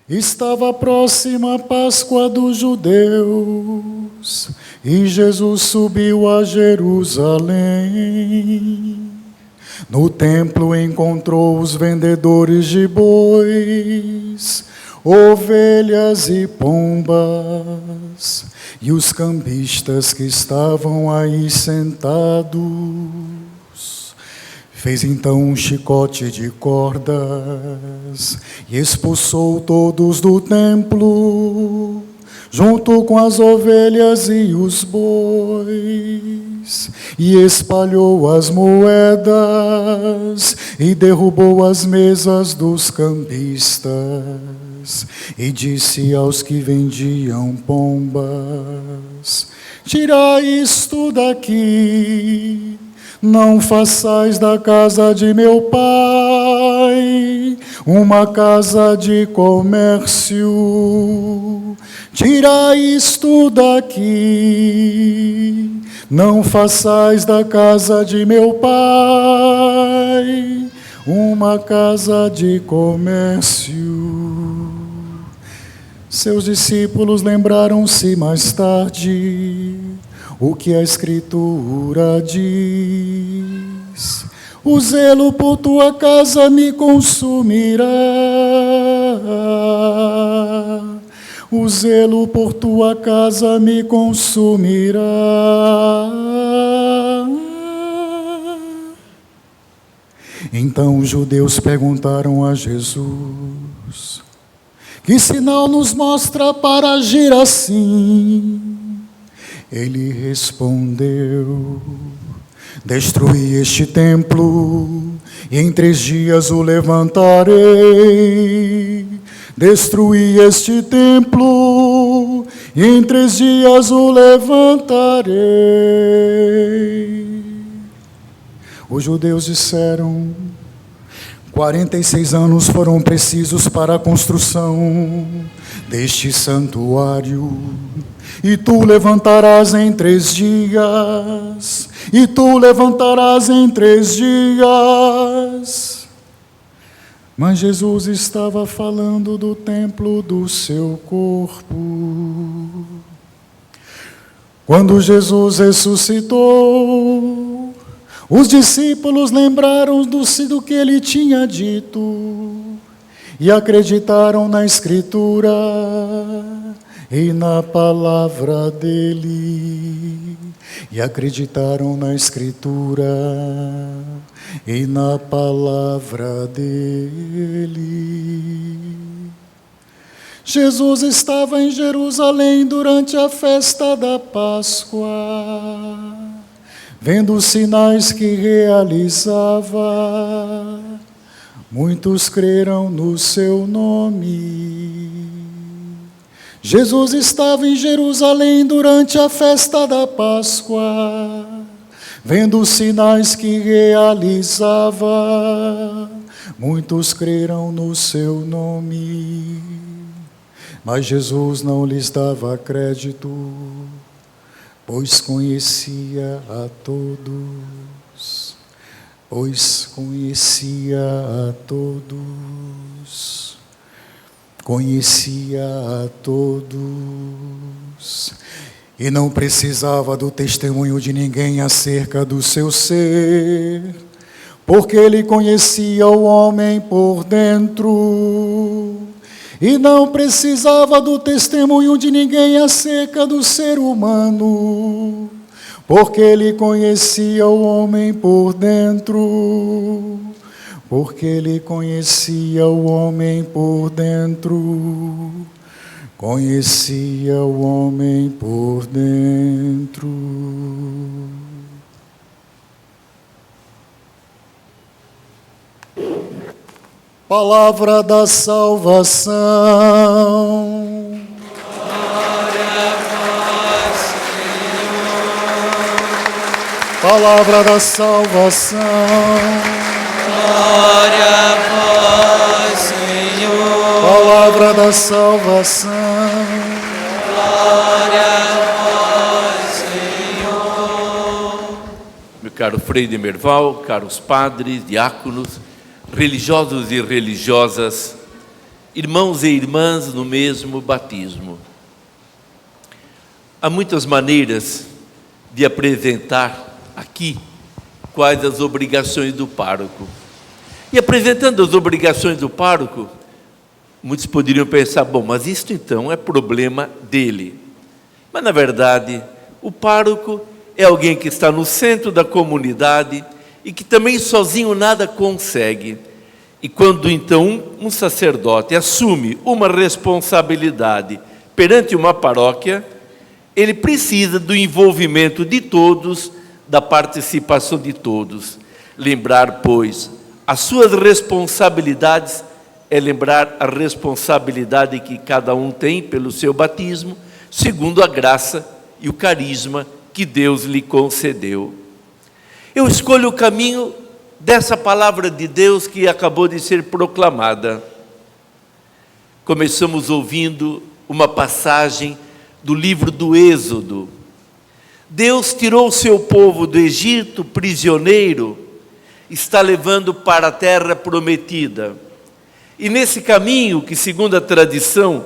Estava próxima a Páscoa dos judeus e Jesus subiu a Jerusalém. No templo encontrou os vendedores de bois, ovelhas e pombas, e os cambistas que estavam aí sentados. Fez então um chicote de cordas e expulsou todos do templo, junto com as ovelhas e os bois, e espalhou as moedas e derrubou as mesas dos cambistas, e disse aos que vendiam pombas: tirai isto daqui, não façais da casa de meu pai uma casa de comércio. Tirai isto daqui, não façais da casa de meu pai uma casa de comércio. Seus discípulos lembraram-se mais tarde o que a Escritura diz: o zelo por tua casa me consumirá, o zelo por tua casa me consumirá. Então os judeus perguntaram a Jesus: que sinal nos mostra para agir assim? Ele respondeu: destruí este templo, e em 3 dias o levantarei. Destruí este templo, e em 3 dias o levantarei. Os judeus disseram: 46 anos foram precisos para a construção deste santuário, e tu levantarás em 3 dias, e tu levantarás em 3 dias. Mas Jesus estava falando do templo do seu corpo. Quando Jesus ressuscitou, os discípulos lembraram do que ele tinha dito e acreditaram na Escritura e na palavra dele. E acreditaram na Escritura e na palavra dele. Jesus estava em Jerusalém durante a festa da Páscoa, vendo os sinais que realizava. Muitos creram no seu nome. Jesus estava em Jerusalém durante a festa da Páscoa, vendo os sinais que realizava. Muitos creram no seu nome, mas Jesus não lhes dava crédito, pois conhecia a todos, conhecia a todos, e não precisava do testemunho de ninguém acerca do seu ser, porque ele conhecia o homem por dentro, e não precisava do testemunho de ninguém acerca do ser humano, porque ele conhecia o homem por dentro, porque ele conhecia o homem por dentro, conhecia o homem por dentro. Palavra da salvação. Glória a vós, Senhor. Palavra da salvação. Glória a vós, Senhor. Palavra da salvação. Glória a vós, Senhor. Meu caro Frei de Merval, caros padres, diáconos, religiosos e religiosas, irmãos e irmãs no mesmo batismo. Há muitas maneiras de apresentar aqui quais as obrigações do pároco. E apresentando as obrigações do pároco, muitos poderiam pensar, bom, mas isto então é problema dele. Mas na verdade, o pároco é alguém que está no centro da comunidade e que também sozinho nada consegue. E quando então um sacerdote assume uma responsabilidade perante uma paróquia, ele precisa do envolvimento de todos, da participação de todos. Lembrar, pois, as suas responsabilidades é lembrar a responsabilidade que cada um tem pelo seu batismo, segundo a graça e o carisma que Deus lhe concedeu. Eu escolho o caminho dessa palavra de Deus que acabou de ser proclamada. Começamos ouvindo uma passagem do livro do Êxodo. Deus tirou o seu povo do Egito, prisioneiro, está levando para a terra prometida. E nesse caminho, que segundo a tradição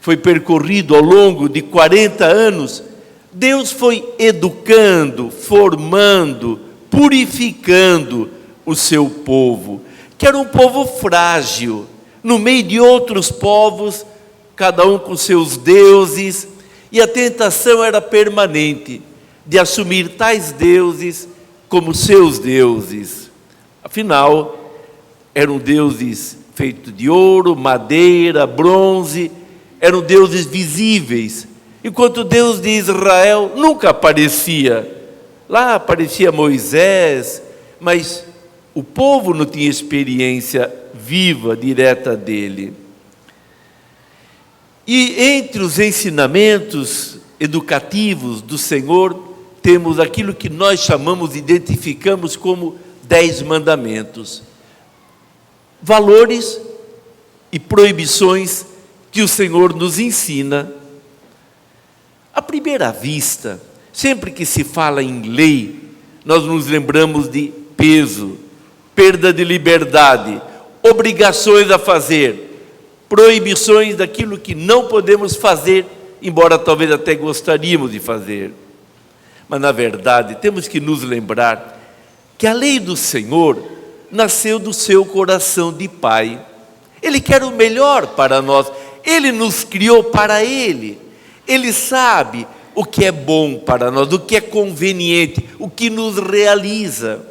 foi percorrido ao longo de 40 anos, Deus foi educando, formando, purificando o seu povo, que era um povo frágil, no meio de outros povos, cada um com seus deuses, e a tentação era permanente de assumir tais deuses como seus deuses. Afinal, eram deuses feitos de ouro, madeira, bronze, eram deuses visíveis, enquanto Deus de Israel nunca aparecia. Lá aparecia Moisés, mas o povo não tinha experiência viva, direta dele. E entre os ensinamentos educativos do Senhor, temos aquilo que nós chamamos, identificamos como 10 mandamentos. Valores e proibições que o Senhor nos ensina. À primeira vista, sempre que se fala em lei, nós nos lembramos de peso, perda de liberdade, obrigações a fazer, proibições daquilo que não podemos fazer, embora talvez até gostaríamos de fazer. Mas, na verdade, temos que nos lembrar que a lei do Senhor nasceu do seu coração de Pai. Ele quer o melhor para nós, Ele nos criou para Ele. Ele sabe o que é bom para nós, o que é conveniente, o que nos realiza.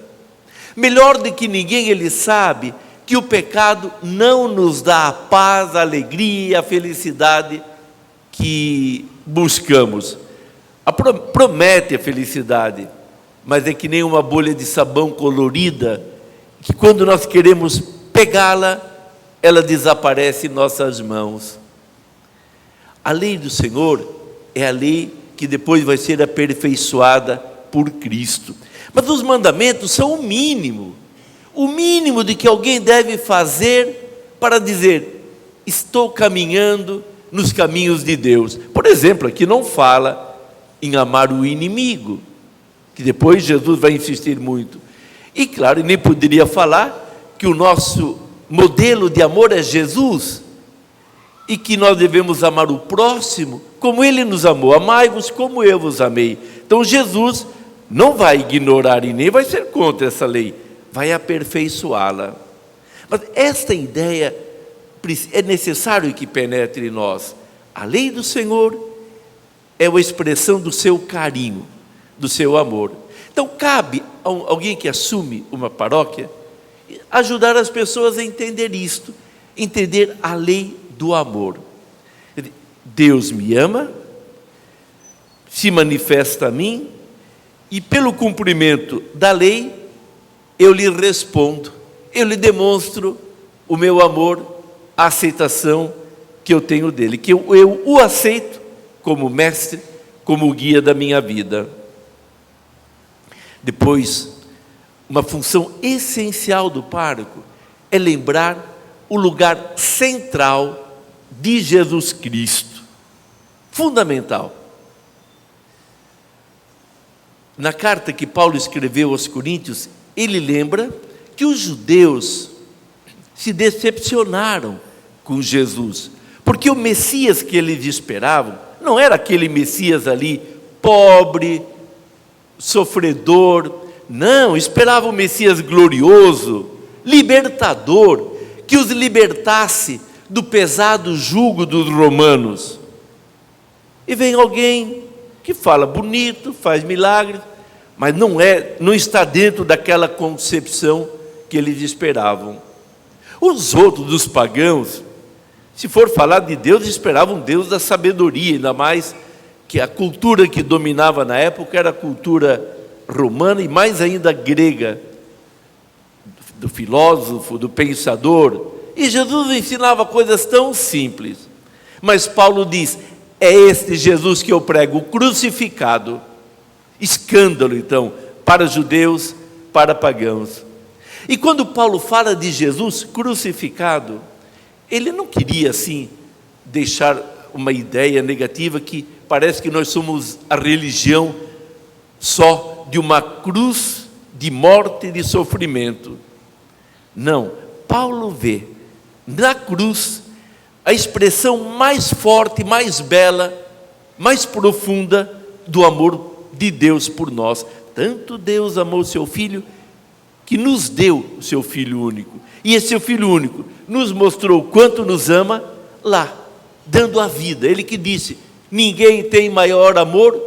Melhor do que ninguém, Ele sabe que o pecado não nos dá a paz, a alegria, a felicidade que buscamos. Promete a felicidade, mas é que nem uma bolha de sabão colorida, que quando nós queremos pegá-la, ela desaparece em nossas mãos. A lei do Senhor é a lei que depois vai ser aperfeiçoada por Cristo. Mas os mandamentos são o mínimo de que alguém deve fazer para dizer, estou caminhando nos caminhos de Deus. Por exemplo, aqui não fala em amar o inimigo, que depois Jesus vai insistir muito. E claro, nem poderia falar que o nosso modelo de amor é Jesus, e que nós devemos amar o próximo como Ele nos amou. Amai-vos como eu vos amei. Então Jesus não vai ignorar e nem vai ser contra essa lei, vai aperfeiçoá-la. Mas esta ideia é necessário que penetre em nós. A lei do Senhor é uma expressão do seu carinho, do seu amor. Então cabe a alguém que assume uma paróquia ajudar as pessoas a entender isto, entender a lei do amor. Deus me ama, se manifesta a mim, e pelo cumprimento da lei, eu lhe respondo, eu lhe demonstro o meu amor, a aceitação que eu tenho dele, que eu o aceito como mestre, como guia da minha vida. Depois, uma função essencial do pároco é lembrar o lugar central de Jesus Cristo, fundamental. Na carta que Paulo escreveu aos Coríntios, ele lembra que os judeus se decepcionaram com Jesus, porque o Messias que eles esperavam não era aquele Messias ali, pobre, sofredor. Não, esperavam o Messias glorioso, libertador, que os libertasse do pesado jugo dos romanos. E vem alguém que fala bonito, faz milagres, mas não está dentro daquela concepção que eles esperavam. Os outros, os pagãos, se for falar de Deus, esperavam um Deus da sabedoria, ainda mais que a cultura que dominava na época era a cultura romana e mais ainda grega, do filósofo, do pensador. E Jesus ensinava coisas tão simples. Mas Paulo diz: é este Jesus que eu prego, crucificado. Escândalo, então, para judeus, para pagãos. E quando Paulo fala de Jesus crucificado, ele não queria, assim, deixar uma ideia negativa que parece que nós somos a religião só de uma cruz de morte e de sofrimento. Não, Paulo vê na cruz a expressão mais forte, mais bela, mais profunda do amor de Deus por nós. Tanto Deus amou o seu Filho, que nos deu o seu Filho único. E esse seu Filho único nos mostrou o quanto nos ama lá, dando a vida. Ele que disse: ninguém tem maior amor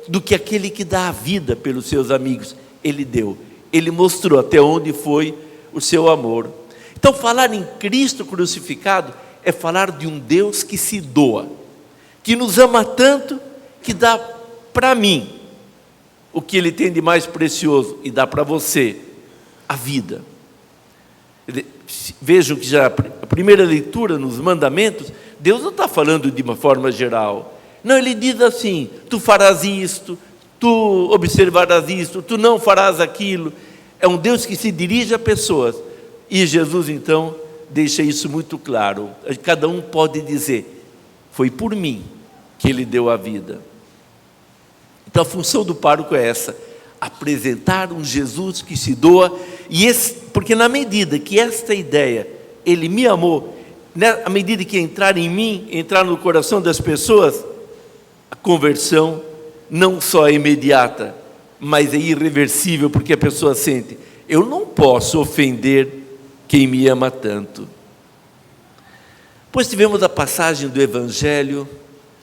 do que aquele que dá a vida pelos seus amigos. Ele deu, ele mostrou até onde foi o seu amor. Então, falar em Cristo crucificado é falar de um Deus que se doa, que nos ama tanto, que dá para mim o que Ele tem de mais precioso e dá para você a vida. Vejam que já a primeira leitura nos mandamentos, Deus não está falando de uma forma geral. Não, Ele diz assim: tu farás isto, tu observarás isto, tu não farás aquilo. É um Deus que se dirige a pessoas. E Jesus, então, deixa isso muito claro. Cada um pode dizer: foi por mim que Ele deu a vida. Então, a função do pároco é essa: apresentar um Jesus que se doa. Porque na medida que esta ideia, Ele me amou, à medida que entrar em mim, entrar no coração das pessoas, a conversão não só é imediata, mas é irreversível, porque a pessoa sente: eu não posso ofender quem me ama tanto. Pois tivemos a passagem do Evangelho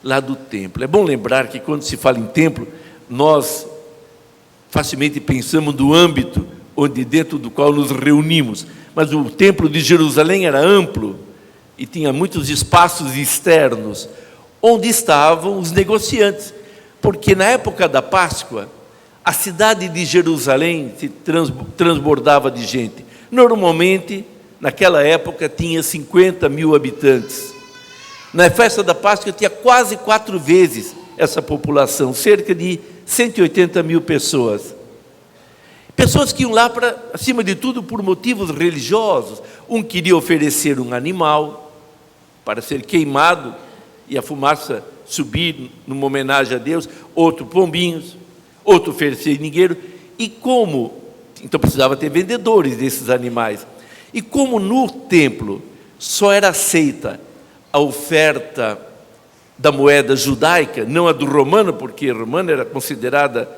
lá do templo. É bom lembrar que quando se fala em templo, nós facilmente pensamos no âmbito dentro do qual nos reunimos. Mas o templo de Jerusalém era amplo e tinha muitos espaços externos, onde estavam os negociantes. Porque na época da Páscoa, a cidade de Jerusalém se transbordava de gente. Normalmente, naquela época, tinha 50 mil habitantes. Na festa da Páscoa tinha quase 4 vezes essa população, cerca de 180 mil pessoas. Pessoas que iam lá, acima de tudo, por motivos religiosos. Um queria oferecer um animal para ser queimado e a fumaça subir numa homenagem a Deus, outro pombinhos, outro oferecer dinheiro. Então precisava ter vendedores desses animais. E como no templo só era aceita a oferta da moeda judaica, não a do romano, porque a romana era considerada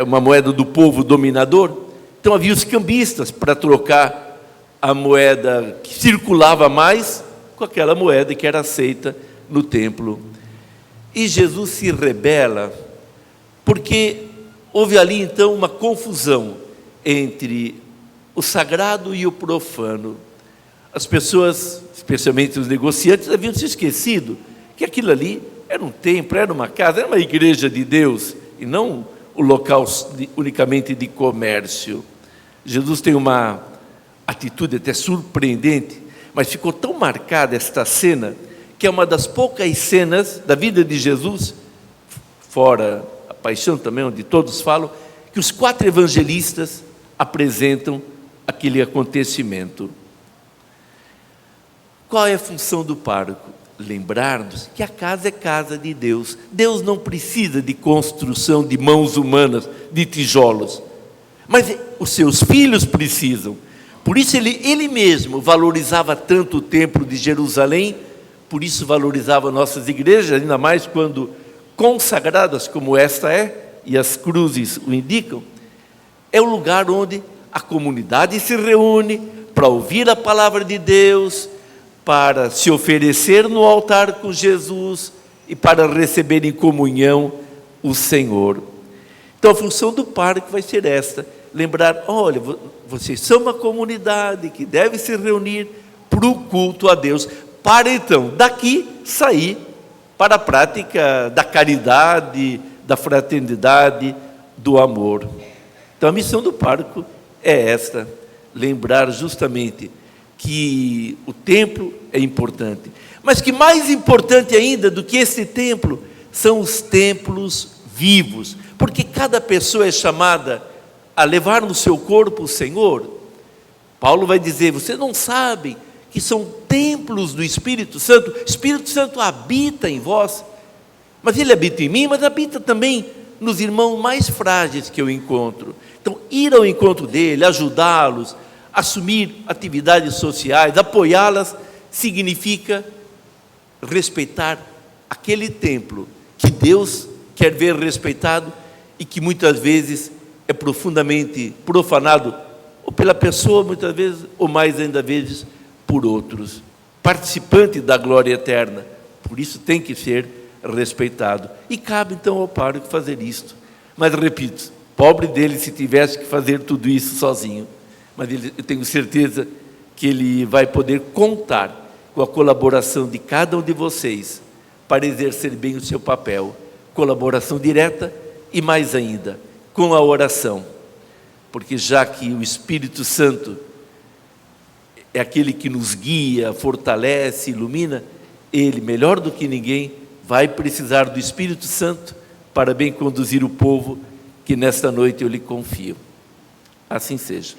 uma moeda do povo dominador, então havia os cambistas para trocar a moeda que circulava mais com aquela moeda que era aceita no templo. E Jesus se rebela, porque houve ali então uma confusão entre o sagrado e o profano. As pessoas, especialmente os negociantes, haviam se esquecido que aquilo ali era um templo, era uma casa, era uma igreja de Deus, e não o local unicamente de comércio. Jesus tem uma atitude até surpreendente, mas ficou tão marcada esta cena, que é uma das poucas cenas da vida de Jesus, fora a paixão também, onde todos falam, que os 4 evangelistas apresentam aquele acontecimento. Qual é a função do pároco? Lembrar-nos que a casa é casa de Deus. Deus não precisa de construção de mãos humanas, de tijolos. Mas os seus filhos precisam. Por isso ele mesmo valorizava tanto o templo de Jerusalém, por isso valorizava nossas igrejas, ainda mais quando consagradas como esta é, e as cruzes o indicam. É o lugar onde a comunidade se reúne para ouvir a palavra de Deus, para se oferecer no altar com Jesus e para receber em comunhão o Senhor. Então a função do parque vai ser esta: lembrar, olha, vocês são uma comunidade que deve se reunir para o culto a Deus, para então daqui sair para a prática da caridade, da fraternidade, do amor. Então a missão do parque é esta: lembrar justamente que o templo é importante, mas que mais importante ainda do que esse templo são os templos vivos, porque cada pessoa é chamada a levar no seu corpo o Senhor. Paulo vai dizer: vocês não sabem que são templos do Espírito Santo? O Espírito Santo habita em vós, mas ele habita em mim, mas habita também nos irmãos mais frágeis que eu encontro. Então, ir ao encontro dele, ajudá-los, assumir atividades sociais, apoiá-las, significa respeitar aquele templo que Deus quer ver respeitado e que muitas vezes é profundamente profanado, ou pela pessoa, muitas vezes, ou mais ainda vezes, por outros. Participante da glória eterna, por isso tem que ser respeitado. E cabe então ao pároco fazer isto. Mas repito, pobre dele se tivesse que fazer tudo isso sozinho. Mas eu tenho certeza que ele vai poder contar com a colaboração de cada um de vocês para exercer bem o seu papel. Colaboração direta e mais ainda, com a oração. Porque já que o Espírito Santo é aquele que nos guia, fortalece, ilumina, ele, melhor do que ninguém, vai precisar do Espírito Santo para bem conduzir o povo que nesta noite eu lhe confio. Assim seja.